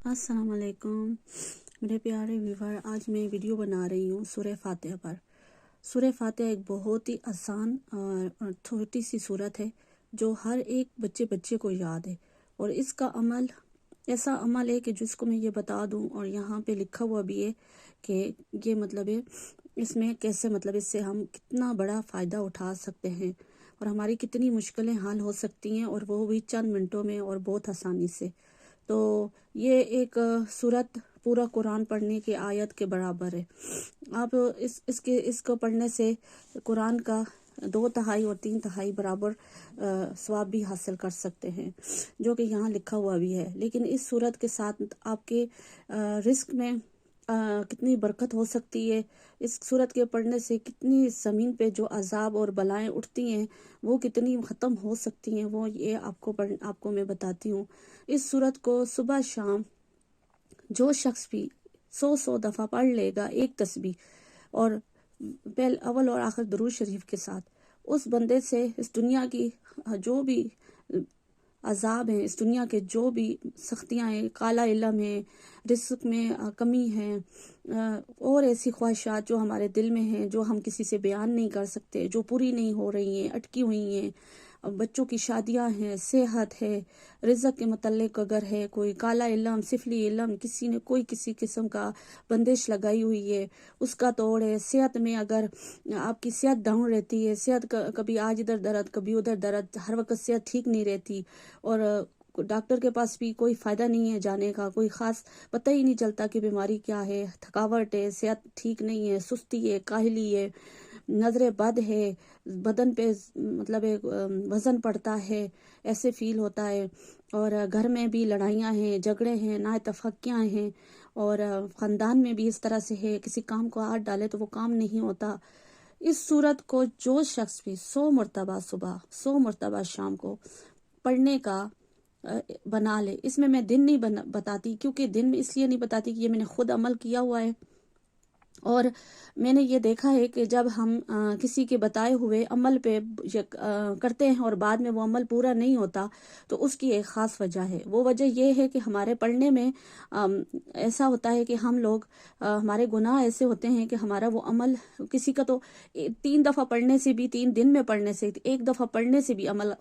السلام علیکم میرے پیارے ویور، آج میں ویڈیو بنا رہی ہوں سورہ فاتحہ پر۔ سورہ فاتحہ ایک بہت ہی آسان اور چھوٹی سی سورت ہے جو ہر ایک بچے کو یاد ہے، اور اس کا عمل ایسا عمل ہے کہ جس کو میں یہ بتا دوں، اور یہاں پہ لکھا ہوا بھی ہے کہ یہ مطلب ہے اس میں کیسے مطلب اس سے ہم کتنا بڑا فائدہ اٹھا سکتے ہیں اور ہماری کتنی مشکلیں حل ہو سکتی ہیں، اور وہ بھی چند منٹوں میں اور بہت آسانی سے۔ تو یہ ایک سورت پورا قرآن پڑھنے کی آیت کے برابر ہے۔ آپ اس کو پڑھنے سے قرآن کا 2/3 اور 3/3 برابر ثواب بھی حاصل کر سکتے ہیں، جو کہ یہاں لکھا ہوا بھی ہے۔ لیکن اس سورت کے ساتھ آپ کے رزق میں کتنی برکت ہو سکتی ہے، اس سورت کے پڑھنے سے کتنی زمین پہ جو عذاب اور بلائیں اٹھتی ہیں وہ کتنی ختم ہو سکتی ہیں، وہ یہ آپ کو میں بتاتی ہوں۔ اس سورت کو صبح شام جو شخص بھی 100 دفعہ پڑھ لے گا، ایک تسبیح اور اول اور آخر درود شریف کے ساتھ، اس بندے سے اس دنیا کی جو بھی عذاب ہیں، اس دنیا کے جو بھی سختیاں ہیں، کالا علم ہے، رزق میں کمی ہے، اور ایسی خواہشات جو ہمارے دل میں ہیں، جو ہم کسی سے بیان نہیں کر سکتے، جو پوری نہیں ہو رہی ہیں، اٹکی ہوئی ہیں، بچوں کی شادیاں ہیں، صحت ہے، رزق کے متعلق اگر ہے کوئی کالا علم، سفلی علم، کسی نے کوئی کسی قسم کا بندش لگائی ہوئی ہے، اس کا توڑ ہے۔ صحت میں اگر آپ کی صحت ڈاؤن رہتی ہے، صحت کبھی آج ادھر درد کبھی ادھر درد، ہر وقت صحت ٹھیک نہیں رہتی، اور ڈاکٹر کے پاس بھی کوئی فائدہ نہیں ہے جانے کا، کوئی خاص پتہ ہی نہیں چلتا کہ بیماری کیا ہے، تھکاوٹ ہے، صحت ٹھیک نہیں ہے، سستی ہے، کاہلی ہے، نظر بد ہے، بدن پہ مطلب وزن پڑتا ہے، ایسے فیل ہوتا ہے، اور گھر میں بھی لڑائیاں ہیں، جھگڑے ہیں، نا اتفاقیاں ہیں، اور خاندان میں بھی اس طرح سے ہے، کسی کام کو ہاتھ ڈالے تو وہ کام نہیں ہوتا۔ اس صورت کو جو شخص بھی 100 مرتبہ صبح 100 مرتبہ شام کو پڑھنے کا بنا لے۔ اس میں میں دن نہیں بتاتی، کیونکہ دن میں اس لیے نہیں بتاتی کہ یہ میں نے خود عمل کیا ہوا ہے، اور میں نے یہ دیکھا ہے کہ جب ہم کسی کے بتائے ہوئے عمل پہ کرتے ہیں اور بعد میں وہ عمل پورا نہیں ہوتا، تو اس کی ایک خاص وجہ ہے۔ وہ وجہ یہ ہے کہ ہمارے پڑھنے میں ایسا ہوتا ہے کہ ہم لوگ ہمارے گناہ ایسے ہوتے ہیں کہ ہمارا وہ عمل، کسی کا تو 3 دفعہ پڑھنے سے بھی، 3 دن میں پڑھنے سے، 1 دفعہ پڑھنے سے بھی عمل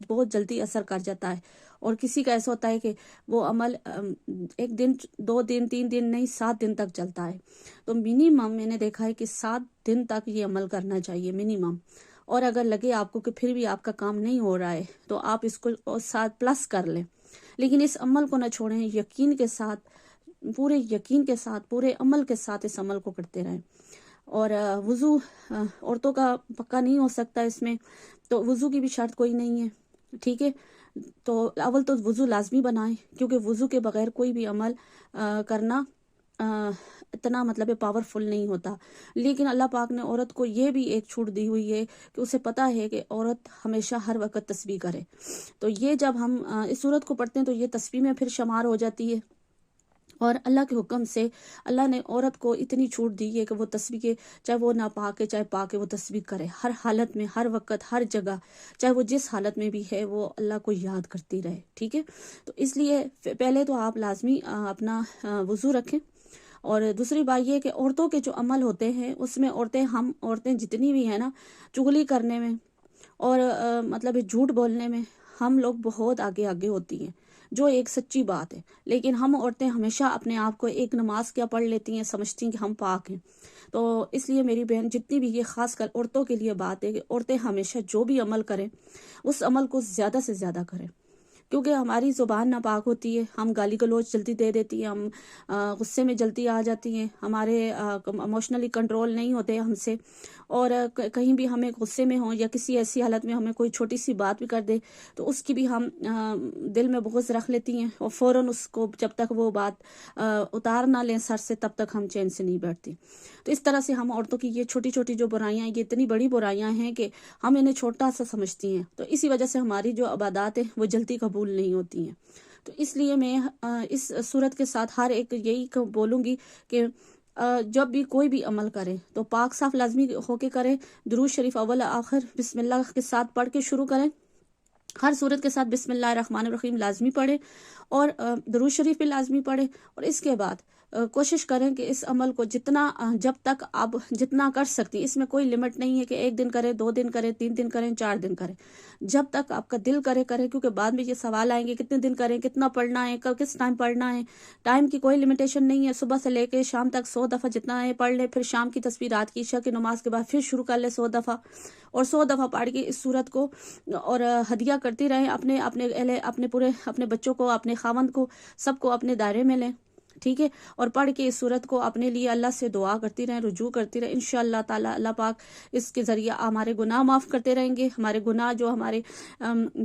بہت جلدی اثر کر جاتا ہے، اور کسی کا ایسا ہوتا ہے کہ وہ عمل 1 دن 2 دن 3 دن نہیں 7 دن تک چلتا ہے۔ تو منیمم میں نے دیکھا ہے کہ 7 دن تک یہ عمل کرنا چاہیے منیمم، اور اگر لگے آپ کو کہ پھر بھی آپ کا کام نہیں ہو رہا ہے تو آپ اس کو 7+ کر لیں، لیکن اس عمل کو نہ چھوڑیں، یقین کے ساتھ، پورے یقین کے ساتھ، پورے عمل کے ساتھ اس عمل کو کرتے رہیں۔ اور وضو عورتوں کا پکا نہیں ہو سکتا اس میں، تو وضو کی بھی شرط کوئی نہیں ہے، ٹھیک ہے؟ تو اول تو وضو لازمی بنائیں، کیونکہ وضو کے بغیر کوئی بھی عمل کرنا اتنا مطلب پاورفل نہیں ہوتا۔ لیکن اللہ پاک نے عورت کو یہ بھی ایک چھوٹ دی ہوئی ہے کہ اسے پتہ ہے کہ عورت ہمیشہ ہر وقت تسبیح کرے، تو یہ جب ہم اس صورت کو پڑھتے ہیں تو یہ تسبیح میں پھر شمار ہو جاتی ہے، اور اللہ کے حکم سے اللہ نے عورت کو اتنی چھوٹ دی ہے کہ وہ تسبیح کے، چاہے وہ ناپاک ہے چاہے پاک ہے، وہ تسبیح کرے ہر حالت میں، ہر وقت، ہر جگہ، چاہے وہ جس حالت میں بھی ہے، وہ اللہ کو یاد کرتی رہے، ٹھیک ہے؟ تو اس لیے پہلے تو آپ لازمی اپنا وضو رکھیں، اور دوسری بات یہ کہ عورتوں کے جو عمل ہوتے ہیں اس میں ہم عورتیں جتنی بھی ہیں نا، چغلی کرنے میں اور مطلب جھوٹ بولنے میں ہم لوگ بہت آگے آگے ہوتی ہیں، جو ایک سچی بات ہے، لیکن ہم عورتیں ہمیشہ اپنے آپ کو ایک نماز کیا پڑھ لیتی ہیں، سمجھتی ہیں کہ ہم پاک ہیں۔ تو اس لیے میری بہن جتنی بھی، یہ خاص کر عورتوں کے لیے بات ہے کہ عورتیں ہمیشہ جو بھی عمل کریں اس عمل کو زیادہ سے زیادہ کریں، کیونکہ ہماری زبان ناپاک ہوتی ہے، ہم گالی گلوچ جلدی دے دیتی ہیں، ہم غصے میں جلدی آ جاتی ہیں، ہمارے ایموشنلی کنٹرول نہیں ہوتے ہم سے، اور کہیں بھی ہمیں غصے میں ہوں یا کسی ایسی حالت میں ہمیں کوئی چھوٹی سی بات بھی کر دے تو اس کی بھی ہم دل میں بغض رکھ لیتی ہیں، اور فوراً اس کو جب تک وہ بات اتار نہ لیں سر سے تب تک ہم چین سے نہیں بیٹھتی۔ تو اس طرح سے ہم عورتوں کی یہ چھوٹی چھوٹی جو برائیاں ہیں، یہ اتنی بڑی برائیاں ہیں کہ ہم انہیں چھوٹا سا سمجھتی ہیں، تو اسی وجہ سے ہماری جو عبادات ہیں وہ جلدی قبول نہیں ہوتی ہیں۔ تو اس لیے میں اس صورت کے ساتھ ہر ایک یہی بولوں گی کہ جب بھی کوئی بھی عمل کرے تو پاک صاف لازمی ہو کے کرے، درود شریف اول آخر بسم اللہ کے ساتھ پڑھ کے شروع کریں، ہر صورت کے ساتھ بسم اللہ الرحمن الرحیم لازمی پڑھیں اور درود شریف بھی لازمی پڑھیں، اور اس کے بعد کوشش کریں کہ اس عمل کو جتنا جب تک آپ جتنا کر سکتی، اس میں کوئی لمٹ نہیں ہے کہ 1 دن کریں، 2 دن کریں، 3 دن کریں، 4 دن کریں، جب تک آپ کا دل کرے کیونکہ بعد میں یہ سوال آئیں گے کتنے دن کریں، کتنا پڑھنا ہے، کس ٹائم پڑھنا ہے۔ ٹائم کی کوئی لمیٹیشن نہیں ہے، صبح سے لے کے شام تک 100 دفعہ جتنا ہے پڑھ لیں، پھر شام کی تسبیح رات کی عشاء کی نماز کے بعد پھر شروع کر لیں 100 دفعہ، اور 100 دفعہ پڑھ کے اس صورت کو اور ہدیہ کرتی رہیں اپنے بچوں کو، اپنے خاوند کو، سب کو اپنے دائرے میں لیں، ٹھیک ہے، اور پڑھ کے اس صورت کو اپنے لیے اللہ سے دعا کرتی رہیں، رجوع کرتی رہیں، انشاءاللہ تعالی اللہ پاک اس کے ذریعے ہمارے گناہ معاف کرتے رہیں گے، ہمارے گناہ جو ہمارے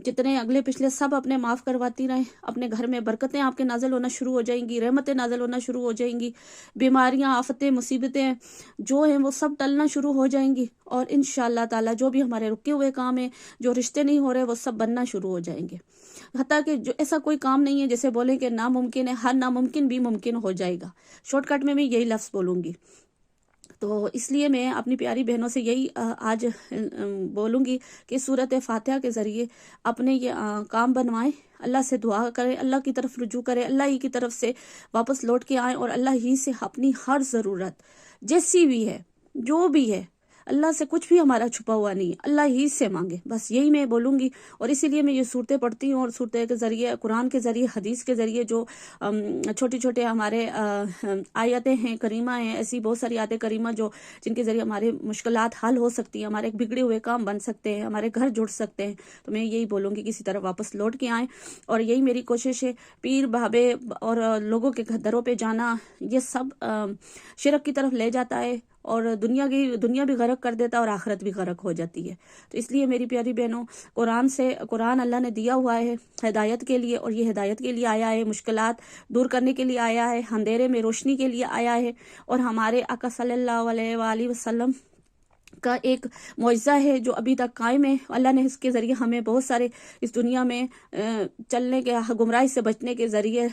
جتنے اگلے پچھلے سب اپنے معاف کرواتی رہیں، اپنے گھر میں برکتیں آپ کے نازل ہونا شروع ہو جائیں گی، رحمتیں نازل ہونا شروع ہو جائیں گی، بیماریاں، آفتیں، مصیبتیں جو ہیں وہ سب ٹلنا شروع ہو جائیں گی، اور انشاءاللہ تعالی جو بھی ہمارے رکے ہوئے کام ہیں، جو رشتے نہیں ہو رہے، وہ سب بننا شروع ہو جائیں گے۔ حتیٰ کہ جو ایسا کوئی کام نہیں ہے جیسے بولیں کہ ناممکن ہے، ہر ناممکن بھی ممکن ہو جائے گا۔ شارٹ کٹ میں یہی لفظ بولوں گی، تو اس لیے میں اپنی پیاری بہنوں سے یہی آج بولوں گی کہ سورۃ فاتحہ کے ذریعے اپنے یہ کام بنوائیں، اللہ سے دعا کریں، اللہ کی طرف رجوع کریں، اللہ ہی کی طرف سے واپس لوٹ کے آئیں، اور اللہ ہی سے اپنی ہر ضرورت جیسی بھی ہے، جو بھی ہے، اللہ سے کچھ بھی ہمارا چھپا ہوا نہیں ہے، اللہ ہی سے مانگے، بس یہی میں بولوں گی۔ اور اسی لیے میں یہ صورتیں پڑھتی ہوں، اور صورتیں کے ذریعے، قرآن کے ذریعے، حدیث کے ذریعے جو چھوٹے چھوٹے ہمارے آیتیں ہیں کریمہ ہیں، ایسی بہت ساری آیتیں کریمہ جن کے ذریعے ہماری مشکلات حل ہو سکتی ہیں، ہمارے بگڑے ہوئے کام بن سکتے ہیں، ہمارے گھر جڑ سکتے ہیں، تو میں یہی بولوں گی کسی طرح واپس لوٹ کے آئیں، اور یہی میری کوشش ہے۔ پیر بھابے اور لوگوں کے گھروں پہ جانا، یہ سب شرک کی طرف لے جاتا ہے، اور دنیا بھی غرق کر دیتا ہے، اور آخرت بھی غرق ہو جاتی ہے۔ تو اس لیے میری پیاری بہنوں، قرآن اللہ نے دیا ہوا ہے ہدایت کے لیے، اور یہ ہدایت کے لیے آیا ہے، مشکلات دور کرنے کے لیے آیا ہے، اندھیرے میں روشنی کے لیے آیا ہے، اور ہمارے آقا صلی اللہ علیہ وآلہ وسلم کا ایک معجزہ ہے جو ابھی تک قائم ہے۔ اللہ نے اس کے ذریعے ہمیں بہت سارے اس دنیا میں چلنے کے، گمراہی سے بچنے کے ذریعے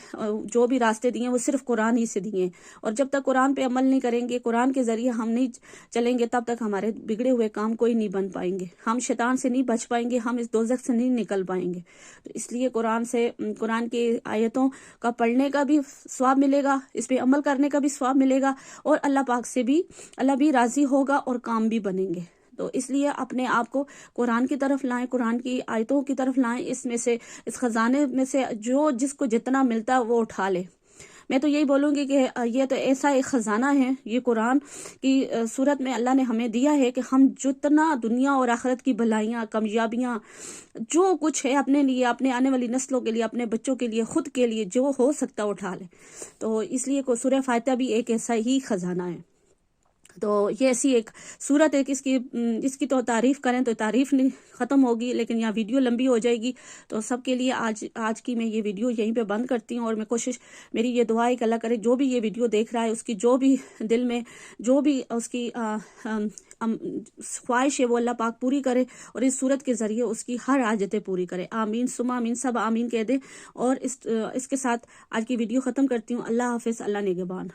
جو بھی راستے دیے وہ صرف قرآن ہی سے دیے، اور جب تک قرآن پہ عمل نہیں کریں گے، قرآن کے ذریعے ہم نہیں چلیں گے، تب تک ہمارے بگڑے ہوئے کام کوئی نہیں بن پائیں گے، ہم شیطان سے نہیں بچ پائیں گے، ہم اس دوزخ سے نہیں نکل پائیں گے۔ تو اس لیے قرآن کی آیتوں کا پڑھنے کا بھی ثواب ملے گا، اس پہ عمل کرنے کا بھی ثواب ملے گا، اور اللہ پاک سے بھی اللہ بھی راضی ہوگا، اور کام بھی بنے گے۔ تو اس لیے اپنے آپ کو قرآن کی طرف لائیں، قرآن کی آیتوں کی طرف لائیں، اس میں سے، اس خزانے میں سے جس کو جتنا ملتا ہے وہ اٹھا لے۔ میں تو یہی بولوں گی کہ یہ تو ایسا ایک خزانہ ہے، یہ قرآن کی صورت میں اللہ نے ہمیں دیا ہے کہ ہم جتنا دنیا اور آخرت کی بھلائیاں، کامیابیاں، جو کچھ ہے اپنے لیے، اپنے آنے والی نسلوں کے لیے، اپنے بچوں کے لیے، خود کے لیے، جو ہو سکتا اٹھا لے۔ تو اس لیے سورہ فاتحہ بھی ایک ایسا ہی خزانہ ہے۔ تو یہ ایسی ایک صورت ہے کہ اس کی تو تعریف کریں تو تعریف نہیں ختم ہوگی، لیکن یہاں ویڈیو لمبی ہو جائے گی، تو سب کے لیے آج کی میں یہ ویڈیو یہیں پہ بند کرتی ہوں، اور میں میری یہ دعا ہے کہ اللہ کرے جو بھی یہ ویڈیو دیکھ رہا ہے، اس کی جو بھی دل میں جو بھی اس کی خواہش ہے وہ اللہ پاک پوری کرے، اور اس صورت کے ذریعے اس کی ہر حاجتیں پوری کرے۔ آمین ثم آمین، سب آمین کہہ دیں، اور اس کے ساتھ آج کی ویڈیو ختم کرتی ہوں۔ اللہ حافظ، اللہ نگہبان۔